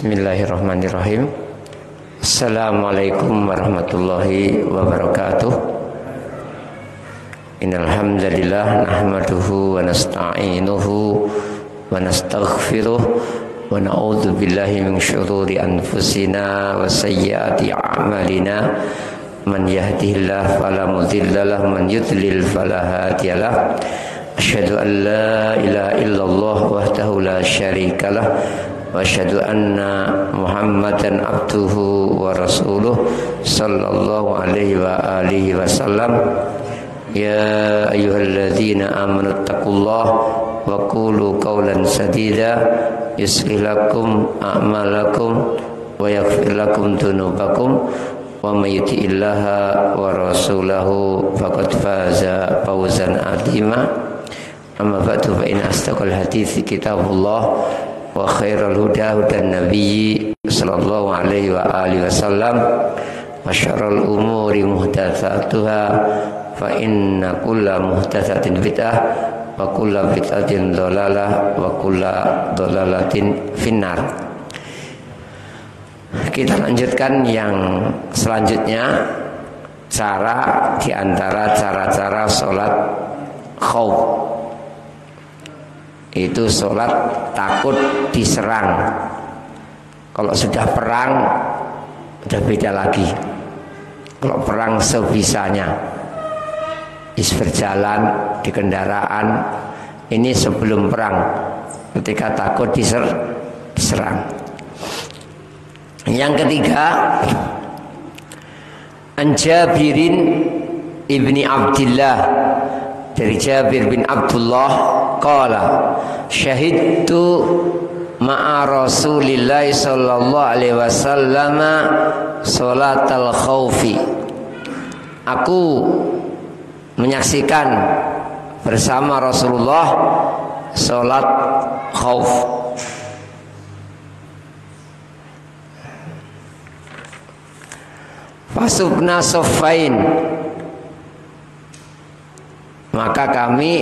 Bismillahirrahmanirrahim. Assalamualaikum warahmatullahi wabarakatuh. Innal hamdalillah nahmaduhu wa nasta'inuhu wa nastaghfiruh wa na'udzu billahi min syururi anfusina wa sayyiati a'malina. Man yahdihillahu fala mudhillalah man yudlil fala hadiyalah. Asyhadu an la ilaha illallah wahdahu la syarikalah wa asyhadu anna Muhammadan abduhu wa rasuluh sallallahu alaihi wa alihi wasallam. Ya ayyuhalladzina amanu taqullaha wa qulu qawlan sadida yuslih lakum a'malakum wa yaghfir lakum dzunubakum wa may yuti'illaha wa rasulahu faqad faza fawzan 'azima. Amma ba'du, fa inna asdaqal hadiits kitabullah wa khairal huda hudan nabiyyi sallallahu alaihi wa alihi wasallam wa syarrul umuri muhdatsatuha fa inna kulla muhdatsatin bid'ah wa kulla bid'atin dhalalah wa kulla dhalalatin finnar. Kita lanjutkan yang selanjutnya, cara di antara cara-cara sholat khauf, itu sholat takut diserang. Kalau sudah perang sudah beda lagi. Kalau perang sebisanya, berjalan di kendaraan, ini sebelum perang, ketika takut diserang. Yang ketiga, An Jabirin ibni Abdillah, dari Jabir bin Abdullah qala syahidtu ma'a Rasulillah sallallahu alaihi wasallam salatal khaufi. Aku menyaksikan bersama Rasulullah salat khauf. Fasubna soffain, maka kami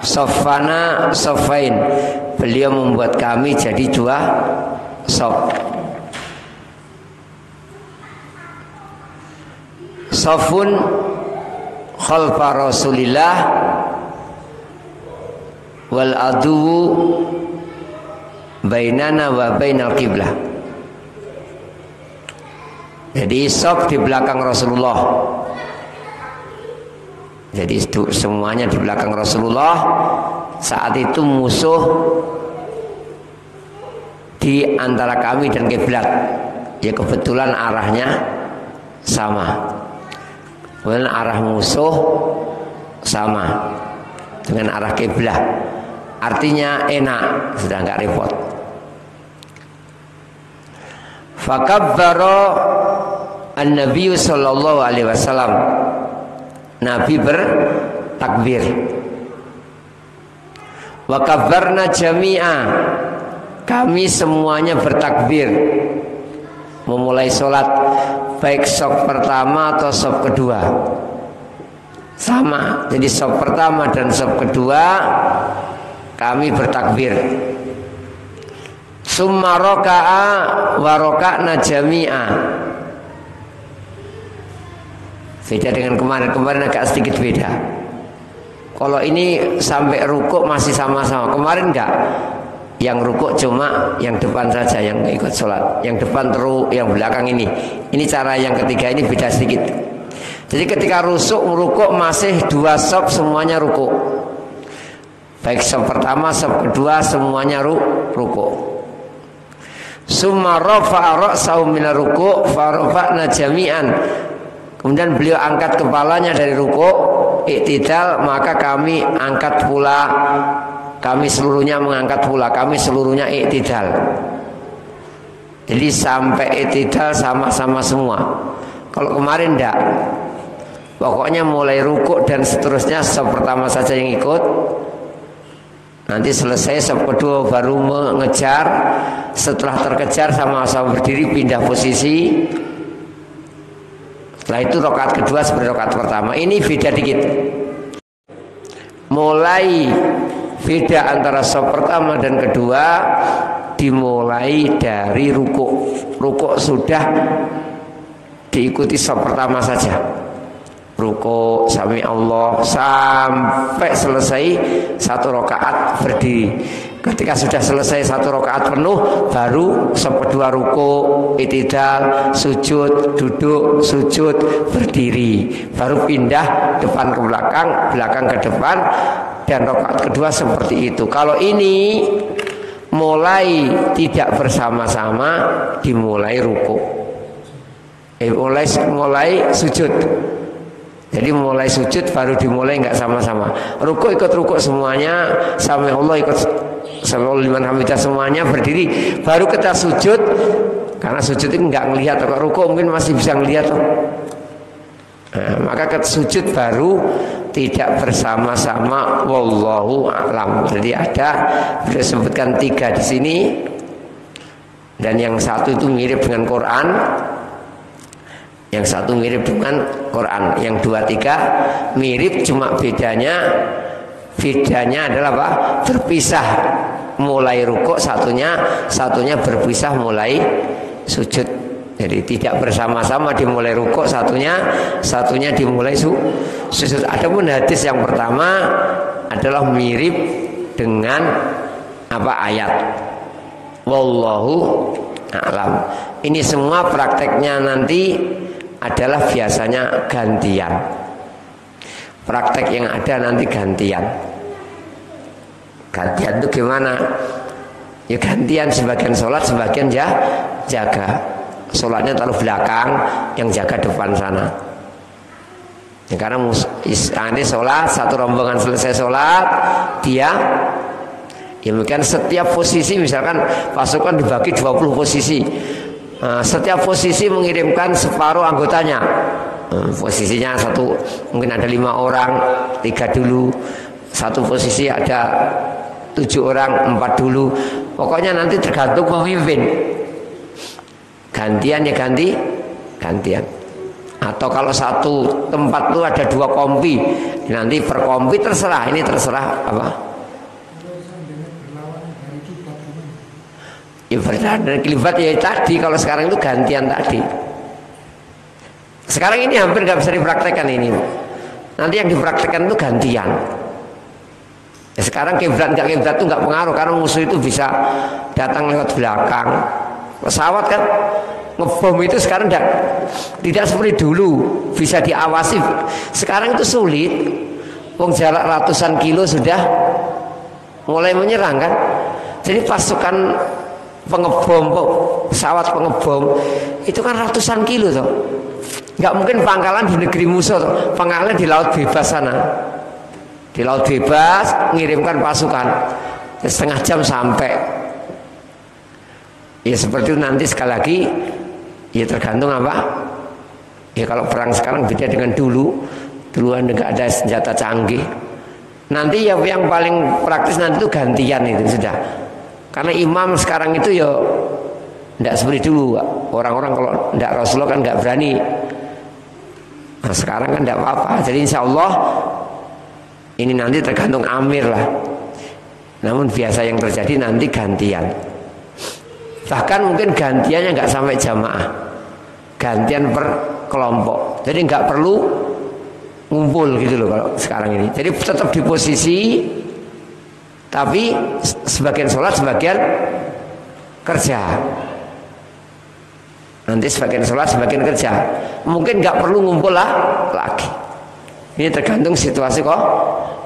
soffana soffain, beliau membuat kami jadi dua sof. Sofun khalfa Rasulillah wal adu bainana wa bainal qiblah. Jadi sof di belakang Rasulullah. Jadi semuanya di belakang Rasulullah. Saat itu musuh di antara kami dan kiblat. Ya kebetulan arahnya sama. Kemudian arah musuh sama dengan arah kiblat. Artinya enak, sudah enggak repot. Fakabbara an-Nabi sallallahu alaihi wasallam, Nabi bertakbir. Wa kabbarna jami'a, kami semuanya bertakbir memulai sholat, baik shaf pertama atau shaf kedua sama. Jadi shaf pertama dan shaf kedua kami bertakbir. Summa raka'a wa raka'na jami'a. Beda dengan kemarin agak sedikit beda. Kalau ini sampai rukuk masih sama-sama. Kemarin enggak. Yang rukuk cuma yang depan saja yang ikut sholat. Yang depan terus, yang belakang ini. Ini cara yang ketiga ini beda sedikit. Jadi ketika rukuk masih dua shaf semuanya rukuk. Baik shaf pertama, shaf kedua semuanya rukuk. Summa rafa'a ra'sahu min ruku' fa rafa'na jami'an. Kemudian beliau angkat kepalanya dari rukuk, iktidal, maka kami angkat pula, kami seluruhnya mengangkat pula, kami seluruhnya iktidal. Jadi sampai iktidal sama-sama semua. Kalau kemarin enggak. Pokoknya mulai rukuk dan seterusnya shaf pertama saja yang ikut. Nanti selesai shaf kedua baru mengejar. Setelah terkejar sama-sama berdiri pindah posisi. Setelah itu rakaat kedua seperti rakaat pertama. Ini beda dikit. Mulai Beda antara saf pertama dan kedua, dimulai dari rukuk. Rukuk sudah diikuti saf pertama saja. Rukuk sami Allah sampai selesai satu rakaat berdiri. Ketika sudah selesai satu rakaat penuh, baru saf kedua rukuk, i'tidal, sujud, duduk, sujud, berdiri. Baru pindah depan ke belakang, belakang ke depan, dan rakaat kedua seperti itu. Kalau ini mulai tidak bersama-sama, dimulai rukuk. Mulai sujud. Jadi mulai sujud baru dimulai nggak sama-sama. Rukuk ikut rukuk semuanya, sami Allah ikut sami Allah liman hamidah semuanya, berdiri. Baru kita sujud, karena sujud itu nggak ngelihat. Kalau rukuk mungkin masih bisa ngelihat. Nah, maka ke sujud baru tidak bersama-sama. Wallahu a'lam. Jadi ada, beliau sebutkan 3 di sini, dan yang satu itu mirip dengan Quran. Yang satu mirip dengan Quran, yang 2, 3 mirip, cuma bedanya adalah apa? Berpisah mulai rukuk, satunya berpisah mulai sujud. Jadi tidak bersama-sama dimulai rukuk, satunya dimulai sujud. Adapun hadis yang pertama adalah mirip dengan ayat. Wallahu a'lam. Ini semua prakteknya nanti adalah biasanya gantian. Praktek yang ada nanti gantian. Gantian itu gimana? Ya gantian, sebagian sholat, sebagian jaga. Sholatnya taruh belakang, yang jaga depan sana. Ya, karena nanti sholat, satu rombongan selesai sholat, dia ya mungkin setiap posisi, misalkan pasukan dibagi 20 posisi. Setiap posisi mengirimkan separuh anggotanya. Posisinya satu, mungkin ada 5 orang, 3 dulu. Satu posisi ada 7 orang, 4 dulu. Pokoknya nanti tergantung pemimpin. Gantian ya gantian. Atau kalau satu tempat itu ada 2 kompi, nanti per kompi terserah. Ini terserah apa? Ya berdan dan kelibat ya tadi. Kalau sekarang itu gantian tadi. Sekarang ini hampir nggak bisa dipraktekkan ini. Nanti yang dipraktekkan itu gantian. Ya, sekarang kiblat itu nggak pengaruh, karena musuh itu bisa datang lewat belakang. Pesawat kan ngebom itu sekarang tidak seperti dulu bisa diawasi. Sekarang itu sulit. Wong jarak ratusan kilo sudah mulai menyerang kan. Jadi pasukan pengebom, pesawat pengebom itu kan ratusan kilo toh. Nggak mungkin pangkalan di negeri musuh toh. Pangkalan di laut bebas sana. Di laut bebas ngirimkan pasukan, setengah jam sampai. Ya seperti itu nanti sekali lagi. Ya tergantung apa. Ya kalau perang sekarang beda dengan dulu. Duluan nggak ada senjata canggih. Nanti ya yang paling praktis nanti itu gantian itu sudah. Karena imam sekarang itu ya tidak seperti dulu. Orang-orang kalau tidak Rasulullah kan nggak berani. Nah sekarang kan tidak apa-apa. Jadi insya Allah ini nanti tergantung amir lah. Namun biasa yang terjadi nanti gantian. Bahkan mungkin gantiannya nggak sampai jamaah. Gantian per kelompok. Jadi nggak perlu ngumpul gitu loh kalau sekarang ini. Jadi tetap di posisi, tapi sebagian sholat, sebagian kerja. Nanti sebagian sholat, sebagian kerja. Mungkin nggak perlu ngumpul lagi. Ini tergantung situasi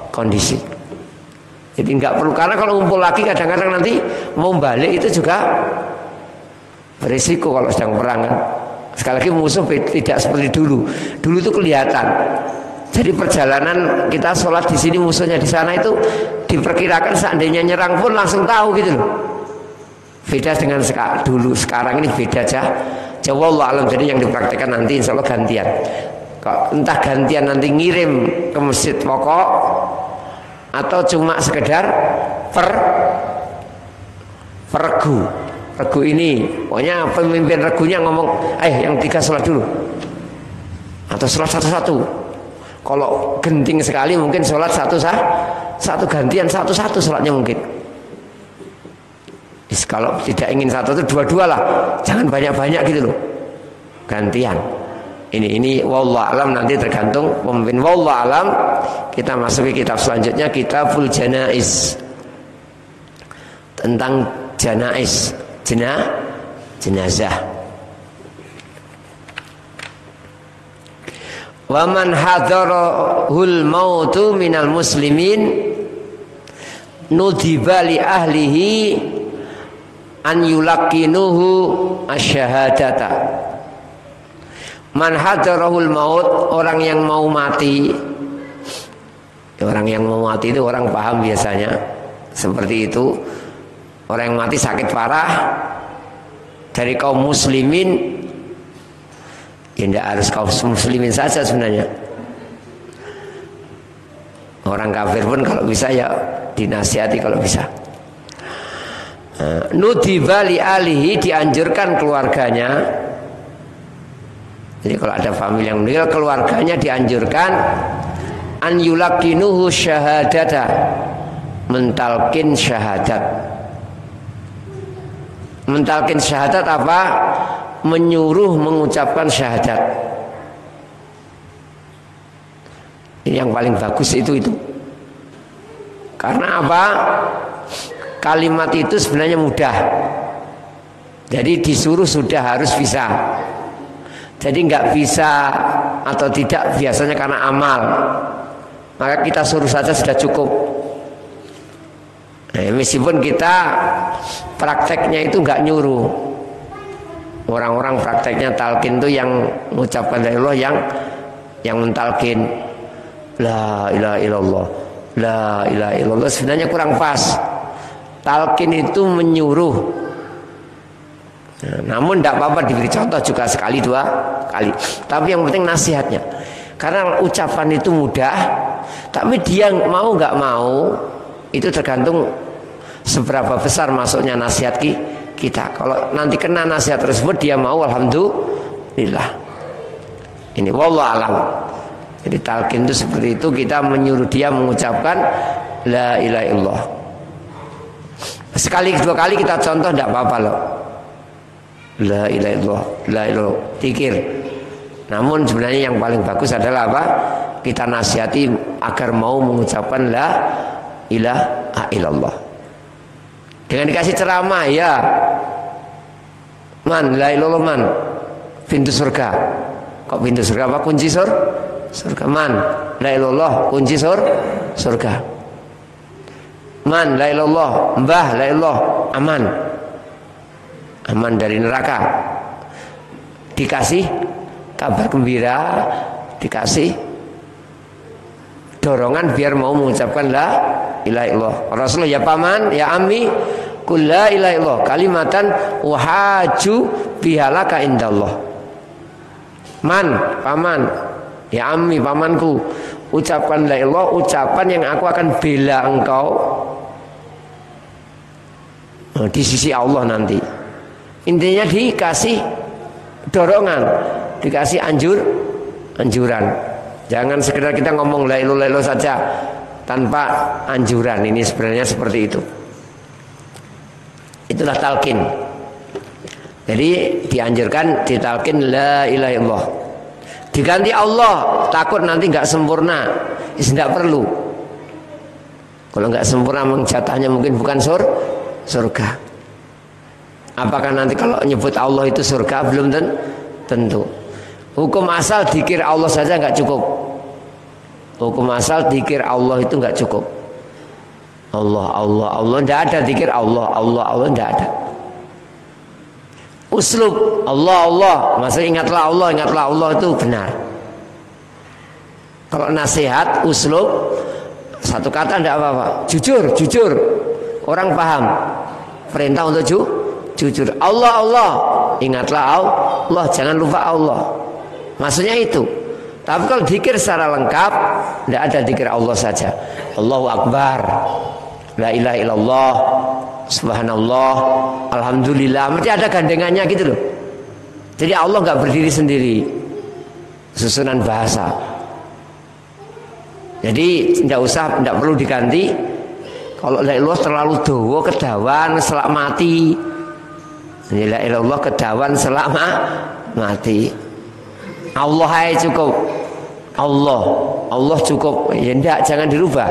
kondisi. Jadi nggak perlu, karena kalau ngumpul lagi kadang-kadang nanti mau balik itu juga berisiko kalau sedang perang kan. Sekali lagi musuh tidak seperti dulu. Dulu itu kelihatan. Jadi perjalanan kita sholat di sini, musuhnya di sana itu diperkirakan seandainya nyerang pun langsung tahu gitu loh. Beda dengan dulu, sekarang ini beda aja. Wallahu alam. Jadi yang dipraktekkan nanti insya Allah gantian. Entah gantian nanti ngirim ke masjid pokok atau cuma sekedar regu ini. Pokoknya pemimpin regunya ngomong, yang 3 sholat dulu atau sholat satu-satu. Kalau genting sekali mungkin sholat satu gantian satu-satu sholatnya mungkin. Kalau tidak ingin satu itu dua-dua lah, jangan banyak-banyak gitu loh, gantian. Ini wallahu alam, nanti tergantung pemimpin. Wallahu alam. Kita masuki kitab selanjutnya, Kitabul Janaiz, tentang janaiz, jenazah. Wa man hadarahul mautu minal muslimin nudiba li ahlihi an yulaqinuhu asyhadata. Man hadarahul maut, orang yang mau mati. Orang yang mau mati itu orang paham biasanya seperti itu. Orang yang mati sakit parah dari kaum muslimin, ya tidak harus kaum muslimin saja sebenarnya. Orang kafir pun kalau bisa ya dinasihati kalau bisa. Nudiba li alihi, dianjurkan keluarganya. Jadi kalau ada famili yang meninggal, keluarganya dianjurkan an yulaqinuhu syahadata, mentalkin syahadat. Mentalkin syahadat apa? Menyuruh mengucapkan syahadat. Ini yang paling bagus itu. Karena apa? Kalimat itu sebenarnya mudah. Jadi disuruh sudah harus bisa. Jadi nggak bisa atau tidak biasanya karena amal. Maka kita suruh saja sudah cukup. Nah, meskipun kita prakteknya itu nggak nyuruh. Orang-orang prakteknya talqin itu yang mengucapkan la ilaha, yang mentalqin la ilaha illallah, la ilaha illallah, sebenarnya kurang pas. Talqin itu menyuruh. Nah, namun tidak apa-apa diberi contoh juga sekali dua kali. Tapi yang penting nasihatnya. Karena ucapan itu mudah, tapi dia mau nggak mau itu tergantung seberapa besar masuknya nasihat kita. Kalau nanti kena nasihat tersebut dia mau, alhamdulillah. Ini wallahu alam. Jadi talqin itu seperti itu, kita menyuruh dia mengucapkan la ilaha illallah. Sekali dua kali kita contoh tidak apa-apa loh. La ilaha illallah, la ilaha dzikir. Namun sebenarnya yang paling bagus adalah apa? Kita nasihati agar mau mengucapkan la ilaha illallah. Dengan dikasih ceramah, ya man, la ilaha illallah man, pintu surga. Kok pintu surga apa? Kunci surga. Man, la ilaha illallah, kunci surga. Man, la ilaha illallah, mbah, la ilaha illallah, aman dari neraka. Dikasih kabar gembira, dikasih dorongan biar mau mengucapkan la ilaha illallah. Rasulullah, ya paman, ya ammi, qul la ilaha illallah kalimatan wahaju bihalaka indallah. Man, paman, ya ammi, pamanku, ucapkan la ilaha illallah, ucapan yang aku akan bela engkau di sisi Allah nanti. Intinya dikasih dorongan, dikasih anjuran. Jangan sekedar kita ngomong la ilaha illallah saja tanpa anjuran. Ini sebenarnya seperti itu. Itulah talqin. Jadi dianjurkan ditalqin la ilaha illallah. Diganti Allah, takut nanti nggak sempurna. Tidak perlu. Kalau nggak sempurna, jatahnya mungkin bukan surga. Apakah nanti kalau nyebut Allah itu surga? Belum tentu. Hukum asal dzikir Allah saja nggak cukup. Hukum asal dzikir Allah itu nggak cukup. Allah, tidak ada dzikir Allah, tidak ada. Uslub Allah, maksudnya ingatlah Allah itu benar. Kalau nasihat uslub satu kata tidak apa-apa. Jujur, orang paham. Perintah untuk jujur. Allah, ingatlah Allah, jangan lupa Allah. Maksudnya itu. Tapi kalau dzikir secara lengkap, tidak ada dzikir Allah saja. Allahu Akbar, la ilaha illallah, subhanallah, alhamdulillah. Mesti ada gandengannya gitu loh. Jadi Allah nggak berdiri sendiri. Susunan bahasa. Jadi tidak perlu diganti. Kalau la ilallah terlalu dawa kedawan selak mati. La ilallah kedawan selak mati. Allah aja cukup. Allah cukup. Ya enggak, jangan dirubah.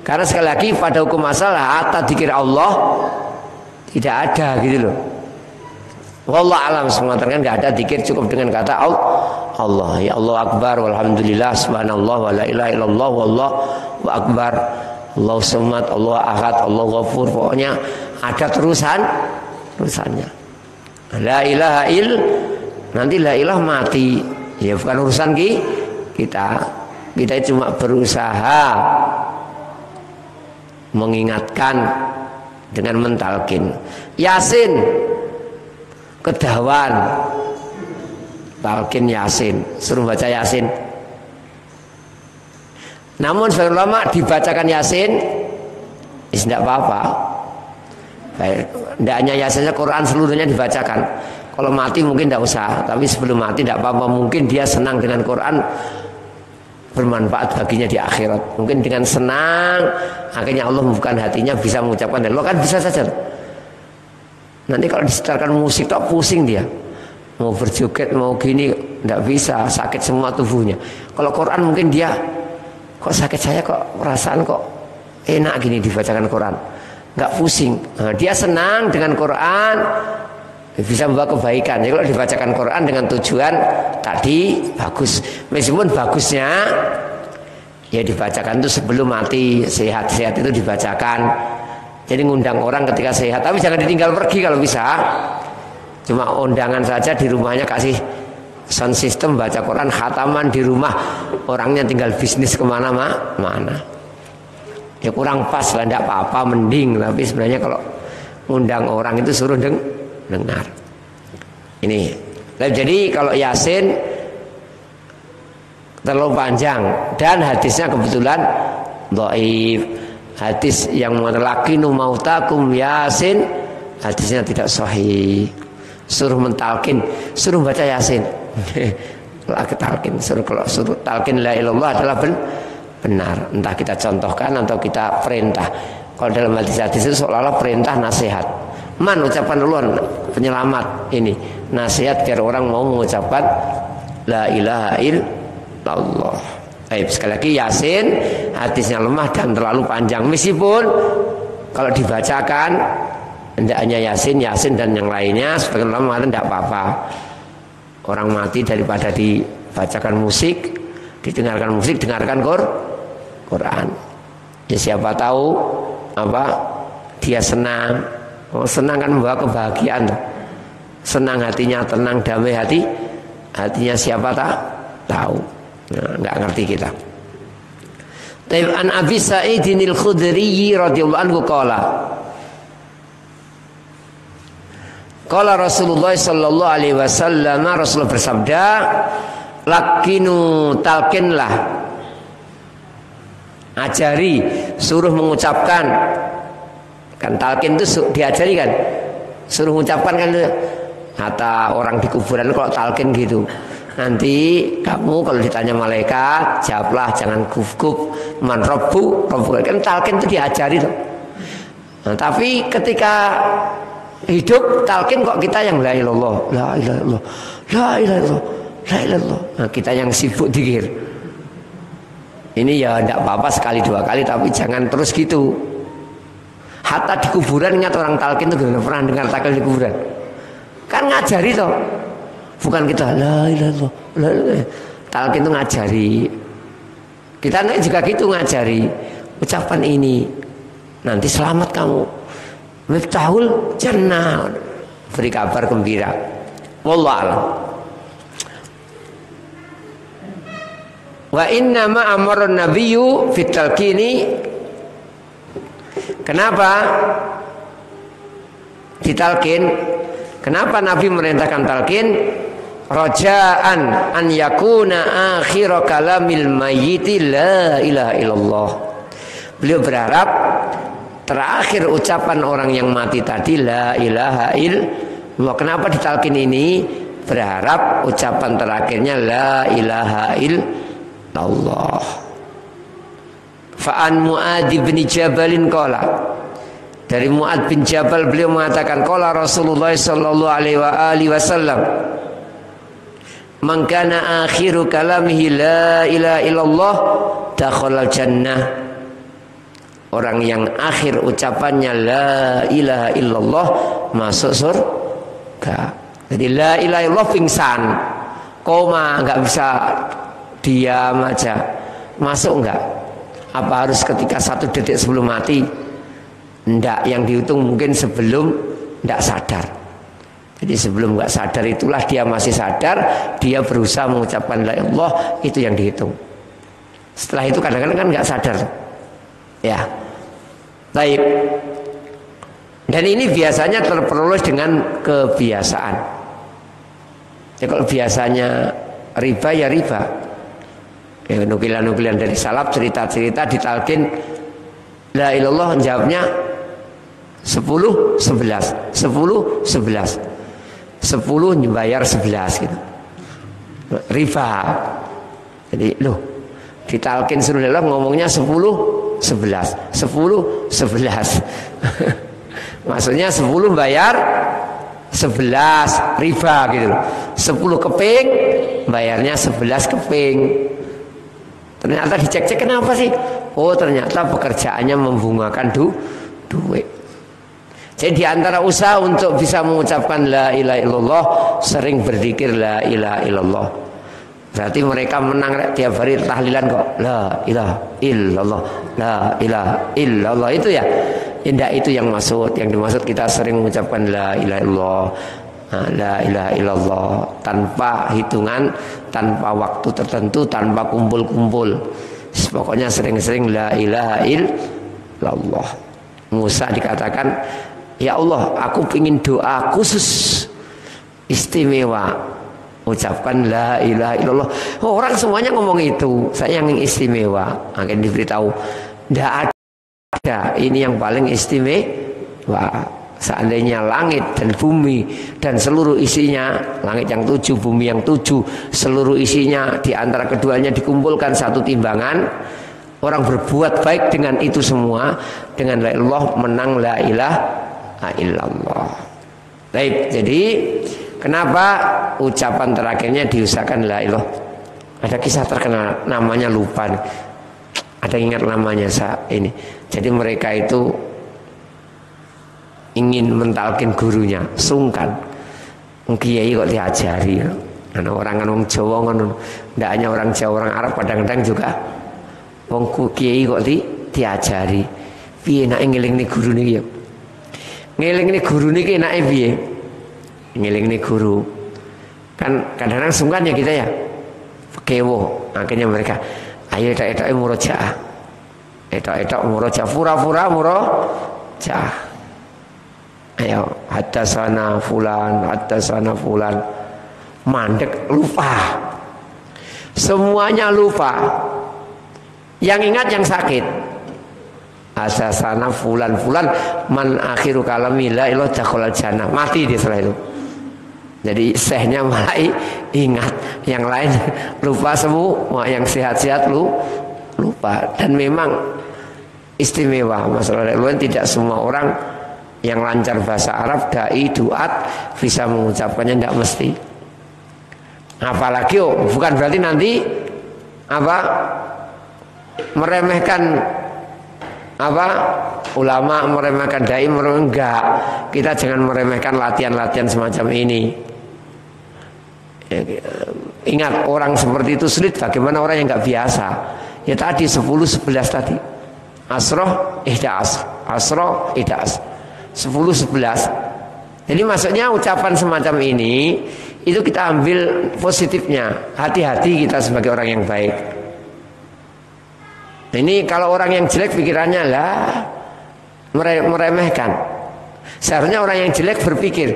Karena sekali lagi pada hukum masalah dzikir Allah tidak ada gitu loh. Wallah alam semua terkadang nggak ada dzikir cukup dengan kata Allah. Ya Allah akbar walhamdulillah subhanallah wa la ilaha illallah wallahu akbar. Allahu samad, Allah ahad, Allah ghafur. Pokoknya ada terusannya. La ilaha nanti la ilah mati. Ya bukan urusan kita. Kita cuma berusaha mengingatkan dengan mentalkin. Yasin kedawan, talkin Yasin, suruh baca Yasin. Namun sebagian ulama dibacakan Yasin, tidak apa-apa. Tidak hanya Yasinnya, Quran seluruhnya dibacakan. Kalau mati mungkin tidak usah, tapi sebelum mati tidak apa-apa. Mungkin dia senang dengan Quran, bermanfaat baginya di akhirat. Mungkin dengan senang, akhirnya Allah membuka hatinya bisa mengucapkan Allah, kan bisa saja. Nanti kalau disetelkan musik tak pusing dia, mau berjoget mau gini tidak bisa, sakit semua tubuhnya. Kalau Quran mungkin dia kok sakit saya kok perasaan kok enak gini dibacakan Quran, nggak pusing. Nah, dia senang dengan Quran, bisa membawa kebaikan. Jadi kalau dibacakan Quran dengan tujuan tadi bagus, meskipun bagusnya ya dibacakan itu sebelum mati, sehat-sehat itu dibacakan. Jadi ngundang orang ketika sehat, tapi jangan ditinggal pergi kalau bisa. Cuma undangan saja di rumahnya, kasih sound system, baca Quran, khataman di rumah, orangnya tinggal bisnis kemana-mana. Ya kurang pas lah, tidak apa-apa, mending. Tapi sebenarnya kalau ngundang orang itu suruh dengar. Ini. Jadi kalau Yasin terlalu panjang dan hadisnya kebetulan dhaif. Hadis yang mengatakan mautakum Yasin, hadisnya tidak sahih. Suruh mentalkin, suruh baca Yasin. Talkin, kalau suruh talkin la ilallah adalah benar. Entah kita contohkan atau kita perintah. Kalau dalam hadis-hadis itu seolah-olah perintah nasihat. Ucapan duluan penyelamat ini, nasihat biar orang mau mengucapkan la ilaha illallah. Baik, sekali lagi Yasin hadisnya lemah dan terlalu panjang. Meskipun kalau dibacakan tidak hanya Yasin dan yang lainnya, sebagian ulama mengatakan tidak apa-apa. Orang mati daripada dibacakan musik, didengarkan musik, dengarkan Quran. Ya siapa tahu dia senang. Senang kan membawa kebahagiaan. Senang hatinya, tenang, damai hatinya siapa tahu. Nggak ngerti kita. Taib an Abi Sa'idin al-Khudri radhiyallahu anhu qala Rasulullah sallallahu alaihi wasallam, Rasulullah bersabda, lakinu talkinlah, ajari, suruh mengucapkan. Kan talkin itu diajari kan, suruh mengucapkan kan. Kata orang di kuburan kalau talkin gitu, nanti kamu kalau ditanya malaikat jawablah, jangan gugup, man rabbu kan. Talkin itu diajari tuh. Nah, tapi ketika hidup talkin kok kita yang la ilallah, la ilallah, la ilallah, la ilallah. Nah, kita yang sibuk dzikir. Ini ya tidak apa-apa sekali dua kali, tapi jangan terus gitu. Hatta di kuburan ingat orang talkin itu gak pernah dengar talkin di kuburan. Kan ngajari toh. Bukan kita la ilallah, la ilallah. Talkin itu ngajari. Kita juga gitu ngajari. Ucapan ini nanti selamat kamu. Miftahul jannah, beri kabar gembira. Wallahu a'lam. Wa inna ma amara nabiyyu fit talqini. Kenapa ditalkin? Kenapa Nabi merintahkan talqin? Raja'an an yakuna akhir kalamil mayyiti la ilaha illallah. Beliau berharap terakhir ucapan orang yang mati tadi la ilaha illallah. Kenapa ditalkin ini? Berharap ucapan terakhirnya la ilaha illallah. Fa'an Mu'adz bin Jabalin qala, dari Mu'adz bin Jabal beliau mengatakan qala Rasulullah sallallahu alaihi wasallam, man kana akhiru kalamihi la ilaha illallah dakhalal jannah. Orang yang akhir ucapannya la ilaha illallah masuk surga. Jadi la ilaha illallah pingsan, koma, enggak bisa diam aja. Masuk enggak? Apa harus ketika 1 detik sebelum mati? Enggak, yang dihitung mungkin sebelum enggak sadar. Jadi sebelum enggak sadar itulah dia masih sadar, dia berusaha mengucapkan la ilallah, itu yang dihitung. Setelah itu kadang-kadang kan enggak sadar. Ya. Baik. Dan ini biasanya terperoleh dengan kebiasaan. Ya, kalau biasanya riba ya riba. Ya, nukilan-nukilan dari salaf, cerita-cerita ditalkin la ilallah, jawabnya 10 11 10 11 10 bayar 11 gitu. Riba. Jadi loh, ditalkin suruh la ngomongnya 10 11 10 11 maksudnya 10 bayar 11 riba gitu loh. 10 keping bayarnya 11 keping. Ternyata dicek-cek kenapa sih? Oh, ternyata pekerjaannya membungakan duit. Jadi diantara usaha untuk bisa mengucapkan la ilaha illallah, sering berzikir la ilaha illallah. Berarti mereka menang tiap hari tahlilan kok. La ilaha illallah, la ilaha illallah, itu ya. Indah, itu yang maksud. Yang dimaksud kita sering mengucapkan la ilaha illallah, la ilaha illallah, tanpa hitungan, tanpa waktu tertentu, tanpa kumpul-kumpul. Pokoknya sering-sering la ilaha illallah. Musa dikatakan, ya Allah, aku ingin doa khusus istimewa, ucapkan la ilaha illallah. Oh, orang semuanya ngomong itu, saya yang istimewa. Akan diberitahu, tidak ada, ini yang paling istimewa. Seandainya langit dan bumi dan seluruh isinya, langit yang 7, bumi yang 7, seluruh isinya di antara keduanya dikumpulkan satu timbangan, orang berbuat baik dengan itu semua, dengan la ilallah menang la ilaha illallah. Baik, jadi kenapa ucapan terakhirnya diusahakan la ilallah? Ada kisah terkenal, namanya lupa nih. Ada ingat namanya ini. Jadi mereka itu ingin mentalkin gurunya, sungkan. Kiai kok diajari. Karena orang kan wong Jawa kan, tidak hanya orang Jawa, orang Arab kadang-kadang juga. Wong kiai kok diajari. Piye nek ngelingne guru niki ya? Ngelingne guru niki enake piye? Ngelingne guru. Kan kadang-kadang sungkan ya kita ya. Kewo, akhirnya mereka ayo etok-etok murojaah. Etok-etok murojaah, pura-pura murojaah. Ayo haddatsana fulan, mandek, lupa. Semuanya lupa. Yang ingat yang sakit. Asasana fulan man akhiru kalami la ilaha dakhalal jannah. Mati dia setelah itu. Jadi sehnya mulai ingat, yang lain lupa semua, yang sehat-sehat lupa. Dan memang istimewa masalah lain, tidak semua orang yang lancar bahasa Arab, dai, duat bisa mengucapkannya, tidak mesti. Apalagi bukan berarti nanti meremehkan ulama, meremehkan dai, enggak. Kita jangan meremehkan latihan-latihan semacam ini. Ingat, orang seperti itu sulit, bagaimana orang yang enggak biasa. Ya tadi 10 11 tadi. Asroh ihdas, asroh ihdas. 10 11. Jadi maksudnya ucapan semacam ini itu kita ambil positifnya. Hati-hati kita sebagai orang yang baik. Ini kalau orang yang jelek pikirannya lah meremehkan. Seharusnya orang yang jelek berpikir,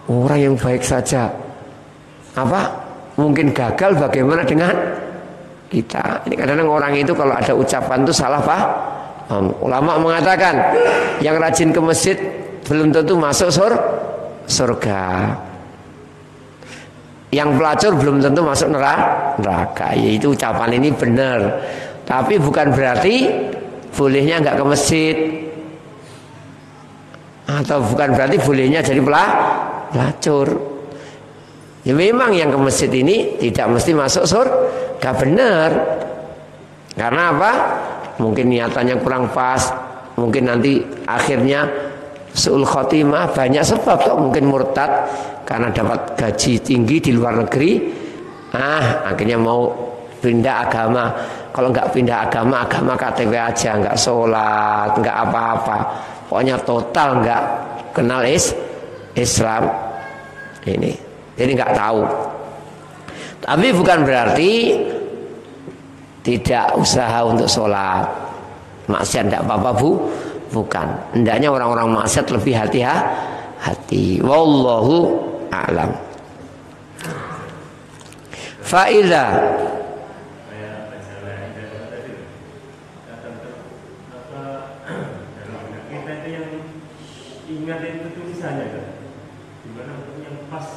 orang yang baik saja mungkin gagal, bagaimana dengan kita. Ini kadang-kadang orang itu kalau ada ucapan itu salah ulama mengatakan yang rajin ke masjid belum tentu masuk surga. Yang pelacur belum tentu masuk neraka. Yaitu ucapan ini benar. Tapi bukan berarti bolehnya nggak ke masjid, atau bukan berarti bolehnya jadi pelacur. Ya memang yang ke masjid ini tidak mesti masuk surga, benar. Karena apa? Mungkin niatannya kurang pas, mungkin nanti akhirnya su'ul khotimah, banyak sebab toh. Mungkin murtad karena dapat gaji tinggi di luar negeri, akhirnya mau pindah agama. Kalau nggak pindah agama, agama KTP aja, nggak sholat, nggak apa-apa, pokoknya total nggak kenal Islam ini. Jadi nggak tahu. Tapi bukan berarti tidak usaha untuk sholat. Maksiat tidak apa-apa, bukan. Hendaknya orang-orang maksiat lebih hati-hati. Wallahu a'lam. Fa'idah ingat itu tulisannya kan, gimana yang pas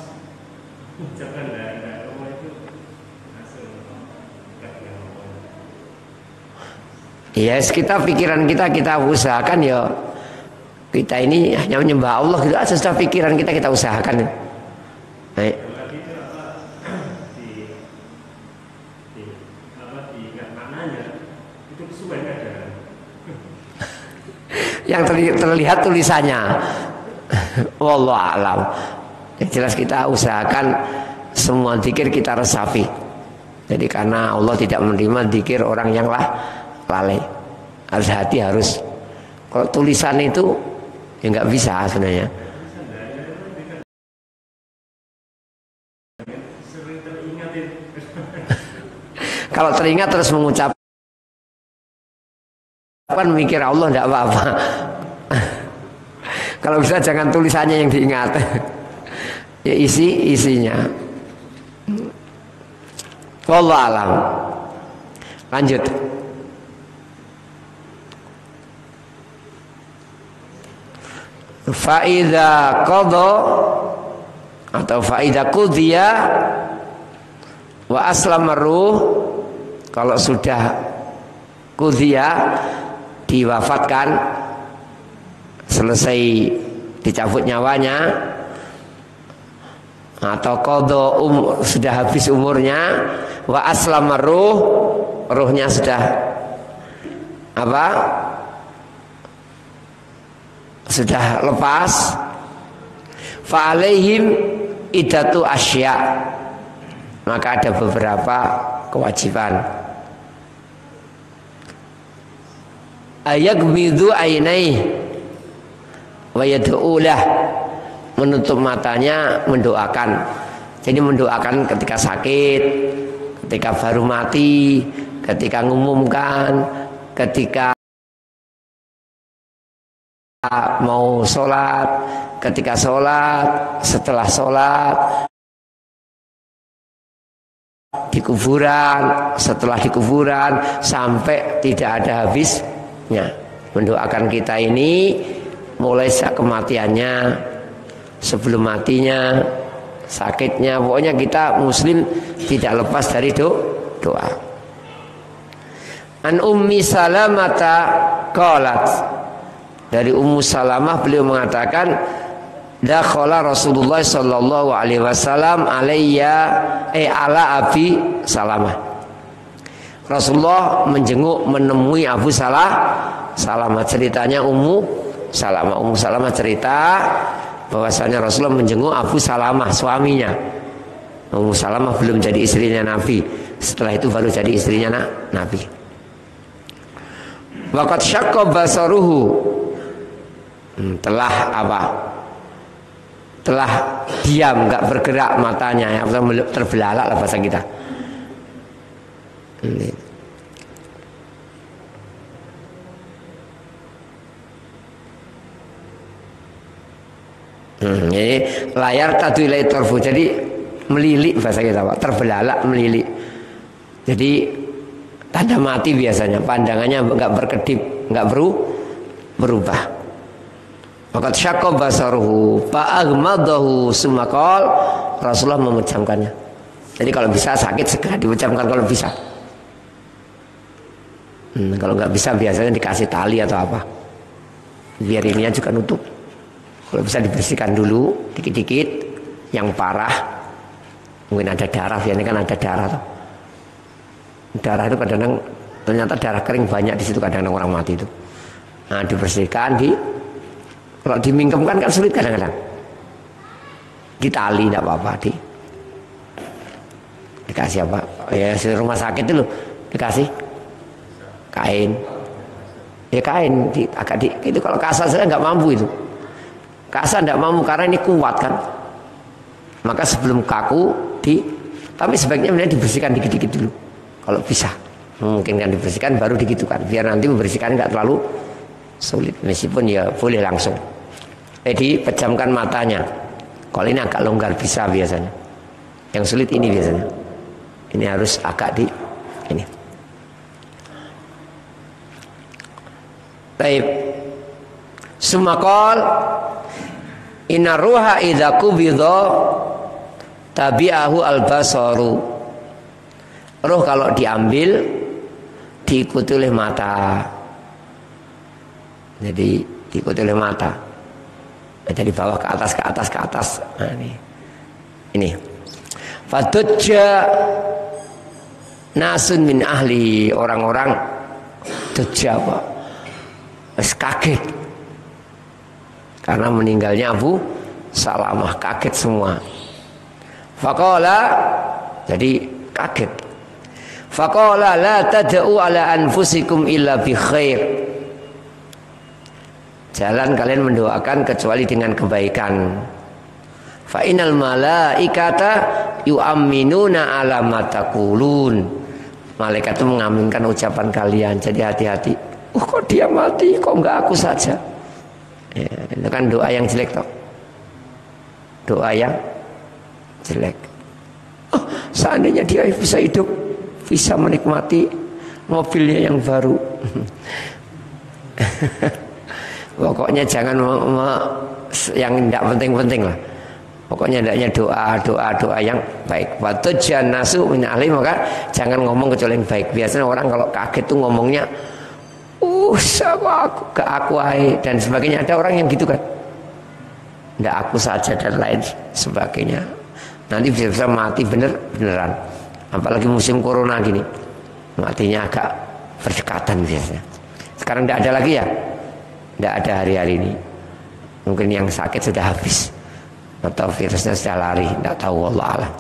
ucapan dan Allah itu langsung yes, kita pikiran kita usahakan ya. Kita ini hanya menyembah Allah gitu aja, sudah pikiran kita usahakan. Baik. Yang terlihat tulisannya. Wallahu a'lam. Yang jelas kita usahakan semua zikir kita resapi. Jadi karena Allah tidak menerima zikir orang yang lalai. Harus hati harus. Kalau tulisan itu ya nggak bisa sebenarnya. Kalau teringat terus mengucap mikir Allah tidak apa-apa. Kalau bisa jangan tulisannya yang diingat. Ya isinya. Wallahu alam. Lanjut. Faida qadha atau faida qudhiya wa aslama ruh, kalau sudah qudhiya diwafatkan, selesai dicabut nyawanya, atau qadha sudah habis umurnya, wa aslama ruh, ruhnya sudah apa? Sudah lepas, fa alaihim idatu asya, maka ada beberapa kewajiban. Ayagmidu ainai wa yad'ulah, menutup matanya, mendoakan. Jadi mendoakan ketika sakit, ketika baru mati, ketika ngumumkan, ketika mau sholat, ketika sholat, setelah sholat, di kuburan, setelah di kuburan, sampai tidak ada habisnya. Mendoakan kita ini mulai saat kematiannya, sebelum matinya, sakitnya, pokoknya kita muslim tidak lepas dari doa. An Ummi Salamata qalat, dari Ummu Salamah beliau mengatakan, dakhala Rasulullah sallallahu alaihi wasallam ala Abi Salamah. Rasulullah menemui Abu Salamah. Ceritanya Ummu Salamah cerita bahwasanya Rasulullah menjenguk Abu Salamah, suaminya. Ummu Salamah belum jadi istrinya Nabi. Setelah itu baru jadi istrinya Nabi. Waqad syaqqa basaruhu, telah apa? Telah diam, nggak bergerak matanya, ya, terbelalak lah bahasa kita. Jadi layar tadu ilai torfu, jadi melilik bahasa kita, Pak. Terbelalak, melilik. Jadi tanda mati biasanya, pandangannya nggak berkedip, nggak berubah. Maka syaqqa basaruhu fa'aghmadahu summa qala, Rasulullah memejamkannya. Jadi kalau bisa sakit segera dipejamkan kalau bisa. Kalau nggak bisa biasanya dikasih tali atau apa, biar ininya juga nutup. Kalau bisa dibersihkan dulu dikit-dikit. Yang parah mungkin ada darah, biasanya kan ada darah tuh. Darah itu kadang-kadang ternyata darah kering banyak di situ, kadang-kadang orang mati itu. Nah, dibersihkan, kalau dimingkemkan kan sulit kadang-kadang. Ditali tidak apa-apa, dikasih apa? Ya rumah sakit itu loh, dikasih kain. Ya kain, itu kalau kasar saya nggak mampu itu. Kasar nggak mampu karena ini kuat kan. Maka sebelum kaku tapi sebaiknya dibersihkan dikit-dikit dulu. Kalau bisa, mungkin kan dibersihkan baru digitukan, biar nanti membersihkan nggak terlalu sulit. Meskipun ya boleh langsung. Dipejamkan matanya. Kalau ini agak longgar bisa biasanya. Yang sulit ini biasanya. Ini harus agak ini. Baik. Sumakol inna ruha idza qubidha tabi'ahu al-basaru. Roh kalau diambil diikuti oleh mata. Jadi diikuti oleh mata. Dari bawah ke atas, ke atas, ke atas. Nah, ini. Fatujja nasun min ahli, orang-orang tujja apa? Kaget. Karena meninggalnya Abu Salamah, kaget semua. Faqala, jadi kaget. Faqala la tad'u ala anfusikum illa bi khair. Jalan kalian mendoakan kecuali dengan kebaikan. Fa innal malaikata yu'minuna ala ma taqulun. Malaikat itu mengaminkan ucapan kalian. Jadi hati-hati. Kok dia mati, kok enggak aku saja? Ya, itu kan doa yang jelek toh. Doa yang jelek. Seandainya dia bisa hidup, bisa menikmati mobilnya yang baru. Pokoknya jangan yang tidak penting-penting lah. Pokoknya hendaknya doa yang baik. Watujjan nasu min ahli, maka jangan ngomong kecuali yang baik. Biasanya orang kalau kaget tuh ngomongnya aku dan sebagainya. Ada orang yang gitu kan. Nggak aku saja dan lain sebagainya. Nanti bisa mati beneran. Apalagi musim corona gini. Matinya agak berdekatan biasanya. Sekarang nggak ada lagi ya. Nggak ada hari-hari ini. Mungkin yang sakit sudah habis atau virusnya sudah lari, nggak tahu, wallah alam.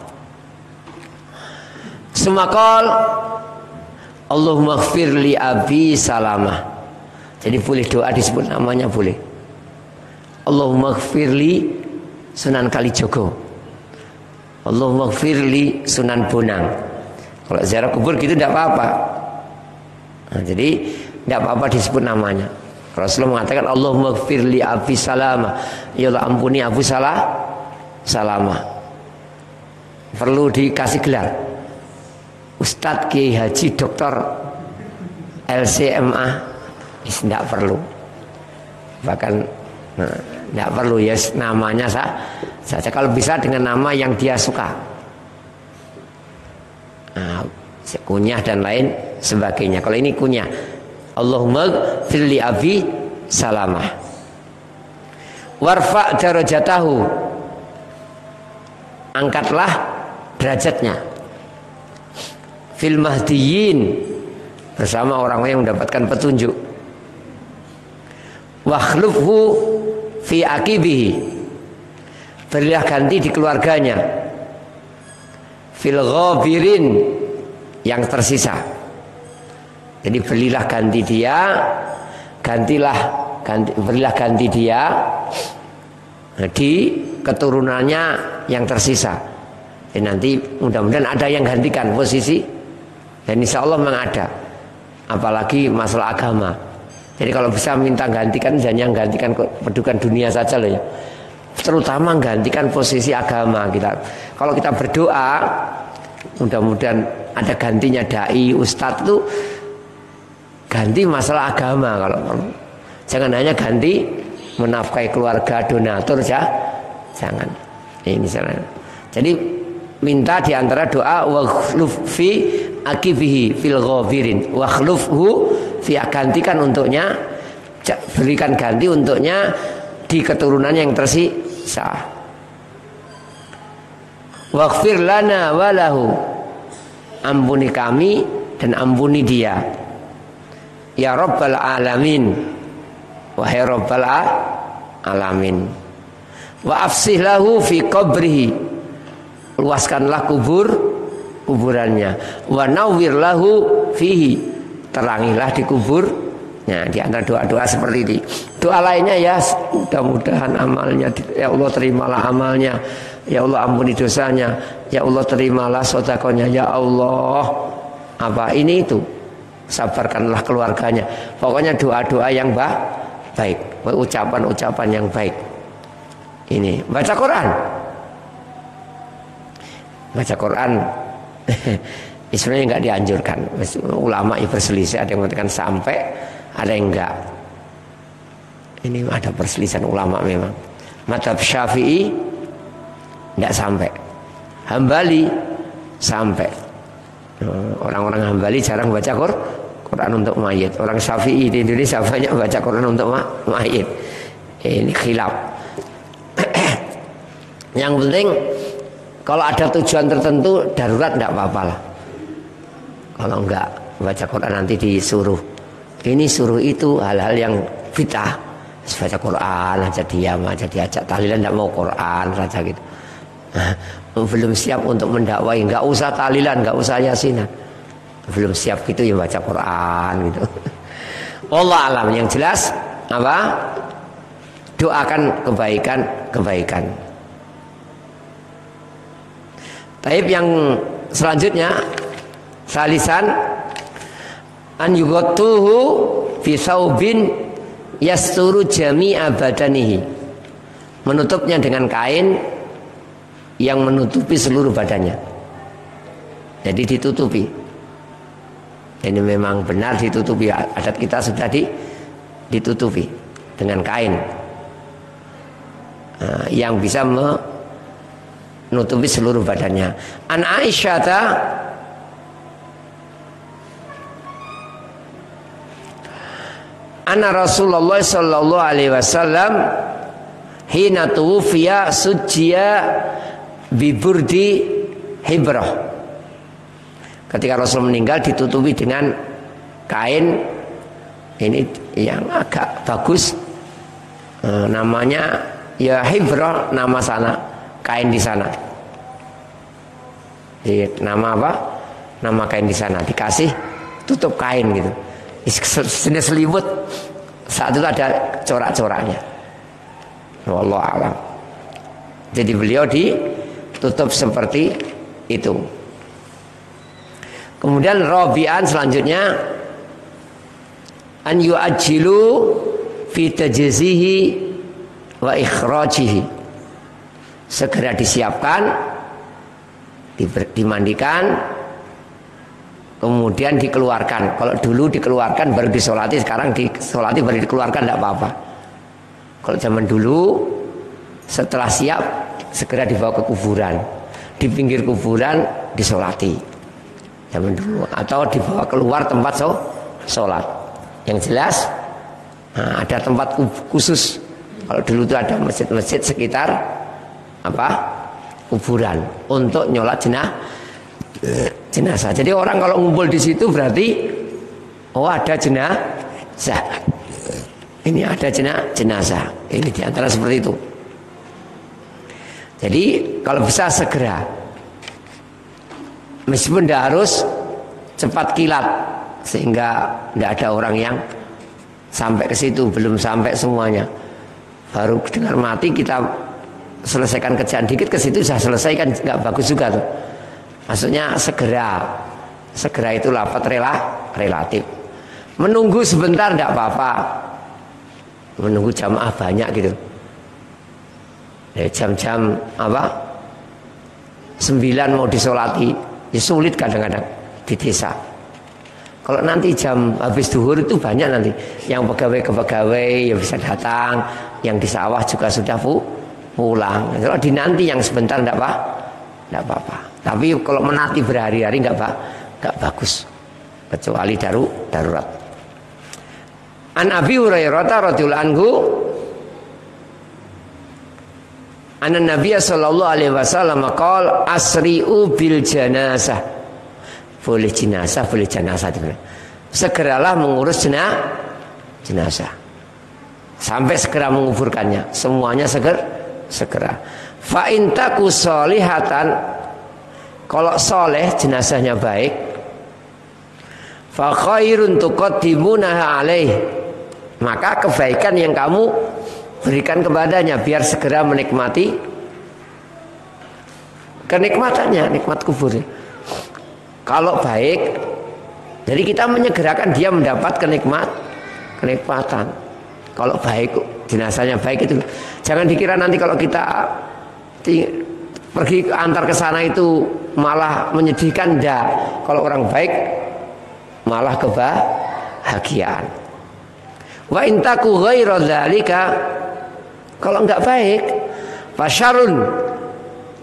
Semakal Allahumma ighfir li Abi Salamah. Jadi boleh doa disebut namanya boleh. Allahumma ighfir li Sunan Kalijogo. Allahumma ighfir li Sunan Bonang. Kalau ziarah kubur gitu tidak apa-apa. Nah, jadi tidak apa-apa disebut namanya. Rasulullah mengatakan Allahumma ighfir li Abi Salamah. Ya Allah ampuni Abu Salamah. Perlu dikasih gelar Ustadz Kiai Haji Doktor LCMA. Tidak perlu. Bahkan tidak perlu ya, namanya saja. Kalau bisa dengan nama yang dia suka. Nah, kunyah dan lain sebagainya. Kalau ini kunyah, Allahumma firli Abi Salamah. Warfa' darajatahu. Angkatlah derajatnya. Fil mahdiyin, bersama orang-orang yang mendapatkan petunjuk. Wakhlufhu fi akibihi, berilah ganti di keluarganya. Fil ghabirin, yang tersisa. Jadi berilah ganti dia, berilah ganti dia di keturunannya yang tersisa. Jadi nanti mudah-mudahan ada yang gantikan posisi, dan insya Allah memang ada. Apalagi masalah agama. Jadi kalau bisa minta gantikan, jangan gantikan kedudukan dunia saja loh ya. Terutama gantikan posisi agama kita. Kalau kita berdoa, mudah-mudahan ada gantinya dai, ustadz itu ganti masalah agama. Kalau jangan hanya ganti menafkahi keluarga, donatur jangan. Ini salah. Jadi minta diantara doa wakhluf fi akibihi fil ghabirin wakhlufhu ya gantikan untuknya, berikan ganti untuknya di keturunan yang tersisa. Waghfir lana walahu, ampuni kami dan ampuni dia. Ya Rabbal Alamin, wahai Rabbal Alamin. Wa afsih lahu fi qabrihi, luaskanlah kuburannya. Wa nawwir lahu fihi, terangilah di kuburnya. Di antara doa-doa seperti ini. Doa lainnya ya, mudah-mudahan amalnya, ya Allah terimalah amalnya, ya Allah ampuni dosanya, ya Allah terimalah sedekahnya, ya Allah apa ini itu, sabarkanlah keluarganya. Pokoknya doa-doa yang baik, ucapan-ucapan yang baik. Ini baca Quran. Baca Quran sebenarnya nggak dianjurkan. Ulama berselisih, ada yang mengatakan sampai, ada yang enggak. Ini ada perselisihan ulama memang. Mazhab Syafi'i enggak sampai. Hambali sampai. Orang-orang Hambali jarang baca Quran untuk mayit. Orang Syafi'i di Indonesia banyak baca Quran untuk mayit. Ini khilaf. Yang penting kalau ada tujuan tertentu darurat enggak apa-apa lah. Kalau enggak baca Quran nanti disuruh ini suruh itu, hal-hal yang bid'ah. Baca Quran aja diam aja, diajak tahlilan enggak mau Quran saja gitu. Belum siap untuk mendakwai, enggak usah tahlilan, enggak usah yasinan. Belum siap gitu ya baca Quran gitu. Wallah alam, yang jelas apa? Doakan kebaikan. Taib yang selanjutnya, salisan an yughatuhu fi saubin yasturu jami'a badanihi, menutupnya dengan kain yang menutupi seluruh badannya. Jadi ditutupi. Ini memang benar ditutupi, adat kita sudah ditutupi dengan kain yang bisa menutupi seluruh badannya. An Aisyah anna Rasulullah sallallahu alaihi wasallam hina tuwfiya sujjiya bi burdi hibrah. Ketika Rasul meninggal ditutupi dengan kain ini yang agak bagus, namanya ya hibrah, nama sana, kain di sana. Nama apa? Nama kain di sana, dikasih tutup kain gitu. Jenis selimut, saat itu ada corak-coraknya. Wallahu a'lam. Jadi beliau ditutup seperti itu. Kemudian Rabi'an selanjutnya an yu'ajjilu fi tajzihi wa ikhrajihi, segera disiapkan, dimandikan, kemudian dikeluarkan. Kalau dulu dikeluarkan baru disolati, sekarang disolati baru dikeluarkan, tidak apa-apa. Kalau zaman dulu setelah siap segera dibawa ke kuburan, di pinggir kuburan disolati zaman dulu, atau dibawa keluar tempat sholat. Yang jelas ada tempat khusus. Kalau dulu itu ada masjid-masjid sekitar kuburan untuk nyolat jenazah. Jadi orang kalau ngumpul di situ berarti ada jenazah. Ini ada jenazah. Ini diantara seperti itu. Jadi kalau bisa segera, meskipun tidak harus cepat kilat, sehingga tidak ada orang yang sampai ke situ, belum sampai semuanya. Baru dengar mati kita selesaikan kerjaan dikit, ke situ sudah selesai, kan nggak bagus juga tuh. Maksudnya segera itu lafaz relatif. Menunggu sebentar tidak apa-apa. Menunggu jamaah banyak gitu. Jam-jam 9 mau disolati, ya sulit kadang-kadang di desa. Kalau nanti jam habis duhur itu banyak nanti yang pegawai ya bisa datang, yang di sawah juga sudah pulang. Kalau dinanti yang sebentar tidak apa-apa. Tapi kalau menanti berhari-hari nggak bagus, kecuali darurat. An Abi Hurairah radhiyallahu anhu anna Nabiy sallallahu alaihi wasallam qala asri'u bil janazah. Boleh jenazah, boleh janazah. Segeralah mengurus jenazah. Sampai segera menguburkannya. Semuanya segera. Fa in taku sholihatan, kalau soleh jenazahnya baik, fa khairun tuqaddimunaha alaih, maka kebaikan yang kamu berikan kepadanya biar segera menikmati kenikmatannya, nikmat kuburnya. Kalau baik, jadi kita menyegerakan dia mendapat kenikmatan. Kalau baik, jenazahnya baik itu, jangan dikira nanti kalau kita pergi antar ke sana itu malah menyedihkan. Enggak. Kalau orang baik malah kebahagiaan. Wa intaku ghaira dzalika, kalau enggak baik, fasyarun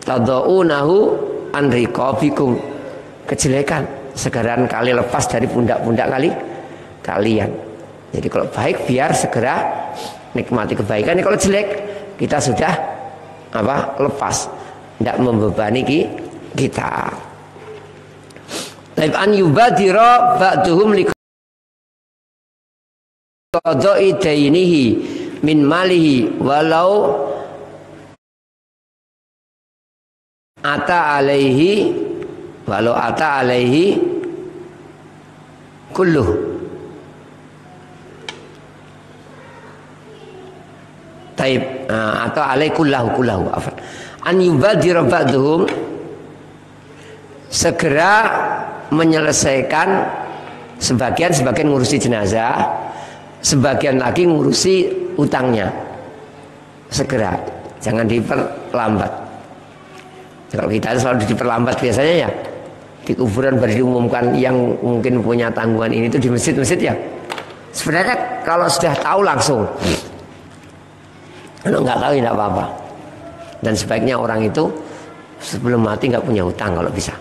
tadaunahu an riqabikum, kejelekan segaran kali lepas dari pundak-pundak kalian. Jadi kalau baik biar segera nikmati kebaikan. Kalau jelek kita sudah lepas, tidak membebani kita. Taib an yubadira ba'duhum liqada'i dainihi min malihi walau ata alaihi kulluh. Taib atau alaikullahu an yubadira ba'duhum, segera menyelesaikan sebagian ngurusi jenazah, sebagian lagi ngurusi utangnya. Segera, jangan diperlambat. Kalau kita selalu diperlambat biasanya ya di kuburan baru diumumkan yang mungkin punya tanggungan ini itu di masjid-masjid ya. Sebenarnya kalau sudah tahu langsung. Kalau nggak tahu tidak apa-apa. Dan sebaiknya orang itu sebelum mati nggak punya hutang kalau bisa.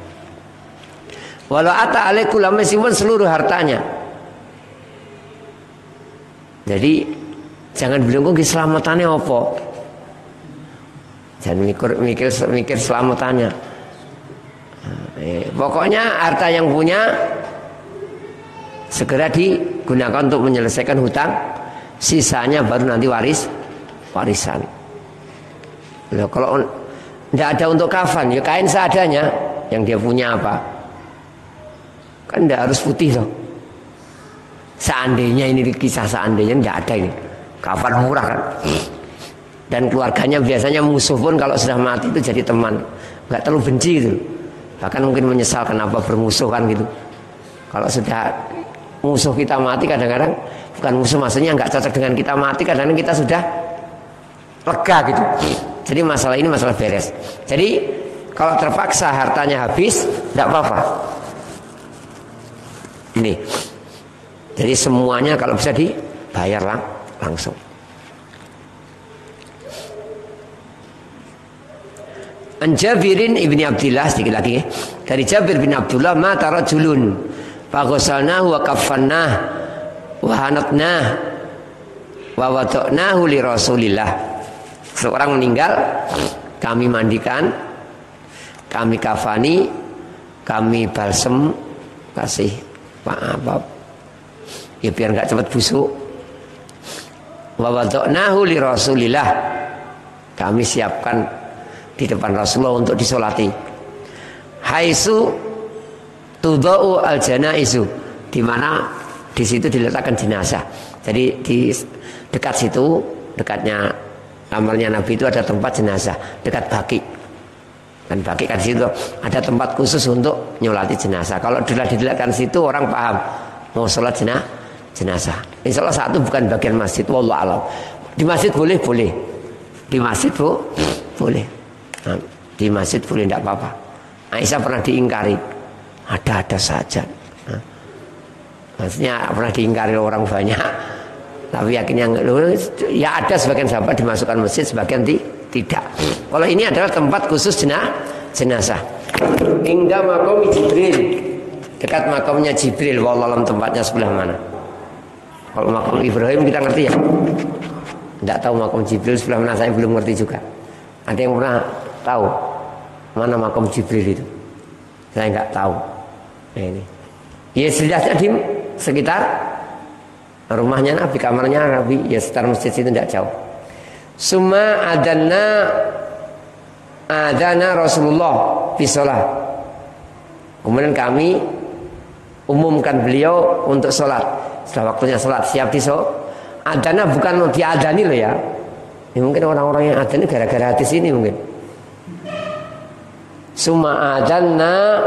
Walau ata alaikul meskipun seluruh hartanya. Jadi jangan bilang kok keselamatannya apa. Jangan mikir selamatannya. Pokoknya harta yang punya segera digunakan untuk menyelesaikan hutang. Sisanya baru nanti warisan. Loh, kalau tidak ada untuk kafan, ya kain seadanya yang dia punya apa. Kan tidak harus putih loh. Seandainya ini kisah seandainya tidak ada ini. Kafan murah kan. Dan keluarganya biasanya musuh pun kalau sudah mati itu jadi teman. Nggak terlalu benci gitu. Bahkan mungkin menyesal kenapa bermusuh kan gitu. Kalau sudah musuh kita mati kadang-kadang bukan musuh maksudnya nggak cocok dengan kita mati, kadang-kadang kita sudah lega gitu. Jadi masalah ini masalah beres. Jadi kalau terpaksa hartanya habis, tidak apa-apa. Ini. Jadi semuanya kalau bisa dibayar langsung. An Jabirin ibni Abdillah, sedikit lagi dari Jabir bin Abdullah, mata rajulun faghasalnahu wa kaffannah wa hanatnah wa wada'nahu li Rasulillah. Seorang meninggal, kami mandikan, kami kafani, kami balsem, kasih apa ya biar nggak cepat busuk. Wa wada'nahu li Rasulillah, kami siapkan di depan Rasulullah untuk disolati. Haitsu tudau al janaizu, di mana di situ diletakkan jenazah. Jadi di dekat situ, dekatnya kamarnya Nabi itu ada tempat jenazah, dekat baki. Dan baki kan situ ada tempat khusus untuk nyolati jenazah. Kalau sudah diletakkan situ orang paham mau sholat jenazah. Insya Allah satu bukan bagian masjid. Wallahu a'lam. Di masjid boleh. Di masjid boleh. Nah, di masjid boleh tidak apa-apa. Aisyah pernah diingkari. Ada saja. Nah, maksudnya pernah diingkari orang banyak. Tapi yakinnya ya ada sebagian sahabat dimasukkan masjid, sebagian tidak. Kalau ini adalah tempat khusus jenazah. Hingga makom Jibril, dekat makomnya Jibril. Wallahu a'lam tempatnya sebelah mana. Kalau makom Ibrahim kita ngerti ya. Tidak tahu makom Jibril sebelah mana, saya belum ngerti juga. Ada yang pernah tahu mana makom Jibril itu? Saya nggak tahu. Nah, ini. Ya jelasnya di sekitar rumahnya Nabi, kamarnya Nabi, ya sekitar masjid itu tidak jauh. Summa adana Rasulullah fi shalah. Kemudian kami umumkan beliau untuk sholat. Setelah waktunya sholat, siap di sholat. Adana bukan diadani loh ya. Ya mungkin orang-orang yang adani gara-gara hadis ini mungkin. Summa adana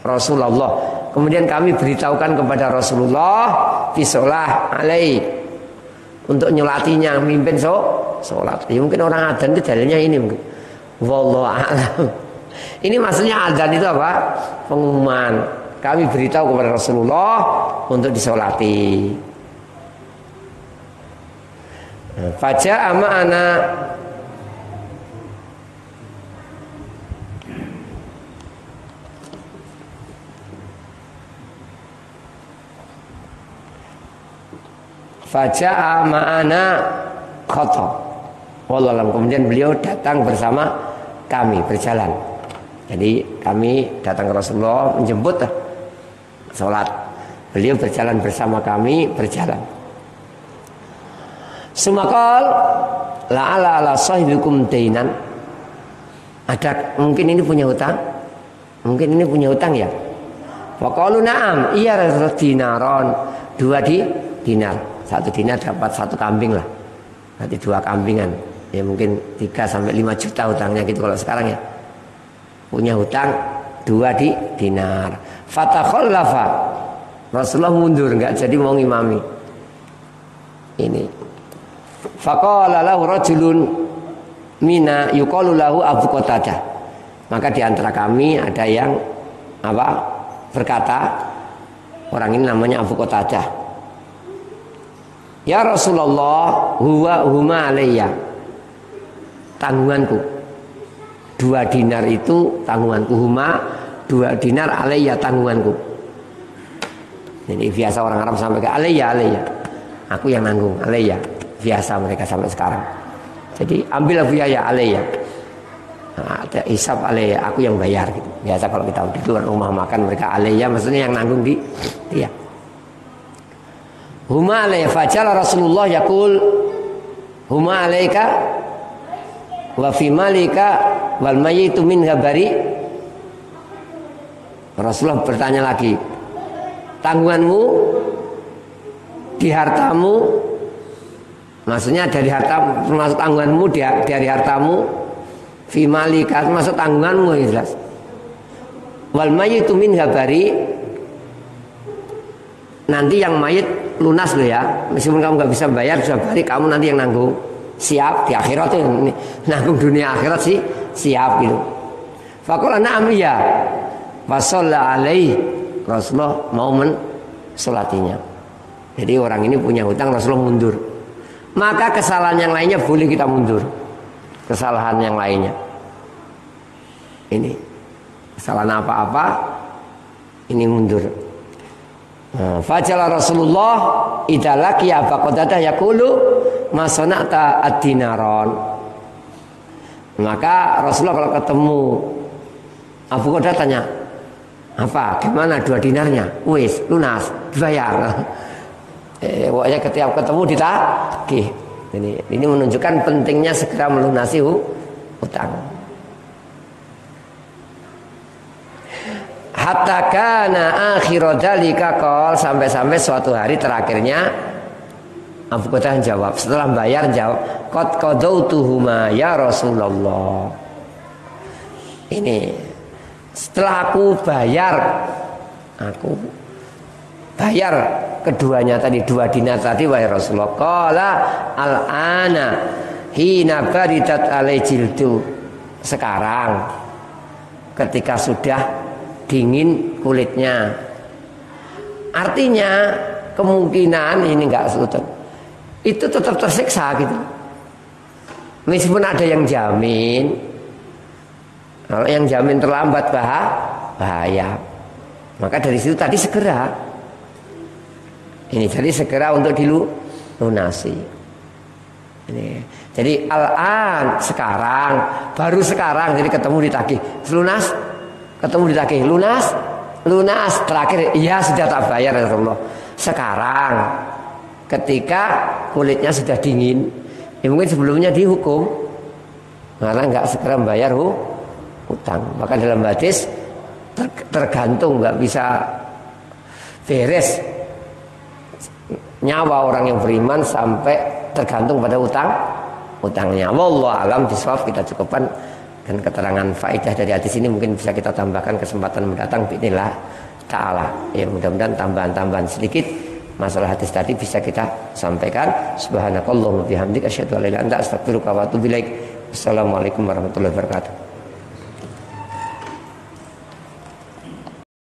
Rasulullah. Kemudian kami beritahukan kepada Rasulullah fi shalah alaihi, untuk nyolatinya, mimpin sholat. Ya mungkin orang adzan itu dalilnya ini mungkin. Wallahu a'lam. Ini maksudnya adzan itu apa? Pengumuman. Kami beritahu kepada Rasulullah untuk disolati. Faja'a ma'ana Faja'a ma'ana khata. Wallahu. Kemudian beliau datang bersama kami, berjalan. Jadi kami datang ke Rasulullah menjemput sholat. Beliau berjalan bersama kami, berjalan. Sumakal la'ala ala sahibikum dainan. Ada mungkin ini punya hutang? Mungkin ini punya hutang ya? Faqalu na'am, iya Rasulullah, dinaron. 2 dinar. 1 dinar dapat 1 kambing lah. Berarti 2 kambingan. Ya mungkin 3 sampai 5 juta hutangnya gitu kalau sekarang ya. Punya hutang 2 dinar. Fatakhallafa. Rasulullah mundur, enggak jadi mau ngimami. Ini. Faqala lahu rajulun mina yuqalu lahu Abu Qatadah. Maka di antara kami ada yang berkata, orang ini namanya Abu Qatadah. Ya Rasulullah, huma alayya. Tanggunganku. 2 dinar itu tanggunganku. Huma 2 dinar alayya, tanggunganku. Jadi biasa orang Arab sampai ke alayya. Aku yang nanggung, alayya. Biasa mereka sampai sekarang. Jadi ambillah biaya alayya. Nah, ada hisab alayya, aku yang bayar gitu. Biasa kalau kita di luar rumah makan mereka alayya, maksudnya yang nanggung dia. Huma alayya, fajala Rasulullah yaqul huma alayka wa fi malika wal mayyitu min ghabari. Rasulullah bertanya lagi, tanggunganmu di hartamu, maksudnya dari harta, termasuk tanggunganmu dari hartamu, fi malika termasuk tanggunganmu, ya jelas. Wal mayyitu min ghabari, nanti yang mayit lunas loh ya, meskipun kamu nggak bisa bayar, bisa balik, kamu nanti yang nanggung. Siap di akhirat tuh, nanggung dunia akhirat sih siap gitu. Faqala na'am ya. Fa shalla alaihi. Rasulullah mau mensolatinya. Jadi orang ini punya hutang, Rasulullah mundur. Maka kesalahan yang lainnya boleh kita mundur. Kesalahan yang lainnya. Ini kesalahan apa-apa ini mundur. Fajala Rasulullah idza laqiya Abu Qatadah yaqulu ma sana'ta ad-dinaron. Maka Rasulullah kalau ketemu Abu Qatadah tanya, apa? Gimana 2 dinarnya? Wis, lunas, dibayar. Pokoknya ketika ketemu ditagih. Ini menunjukkan pentingnya segera melunasi hutang. Hatta kana akhir dzalika qol, sampai suatu hari terakhirnya Abu Qatadah jawab, setelah bayar jawab, qad qadautuhuma ya Rasulullah. Ini setelah aku bayar keduanya tadi, 2 dinar tadi, wahai Rasulullah. Qala al-ana hina baridat alai jildu. Sekarang ketika sudah dingin kulitnya. Artinya kemungkinan ini enggak sudut. Itu tetap tersiksa gitu. Meskipun ada yang jamin. Kalau yang jamin terlambat bahaya. Maka dari situ tadi segera. Ini jadi segera untuk dilunasi. Ini. Jadi al-an sekarang, baru sekarang jadi ketemu ditagih. Lunas, ketemu ditagih. Lunas terakhir iya sudah tak bayar ya Rasulullah. Sekarang ketika kulitnya sudah dingin, ya mungkin sebelumnya dihukum karena nggak segera membayar hutang. Maka dalam hadis tergantung, nggak bisa beres nyawa orang yang beriman sampai tergantung pada utangnya. Wallahu alam bisawab. Kita cukupkan dan keterangan faedah dari hadis ini mungkin bisa kita tambahkan kesempatan mendatang bismillah taala. Ya mudah-mudahan tambahan-tambahan sedikit masalah hadis tadi bisa kita sampaikan. Subhanakallahumma bihamdika asyhadu an la ilaha illa anta astaghfiruka wa atubu ilaik. Assalamualaikum warahmatullahi wabarakatuh.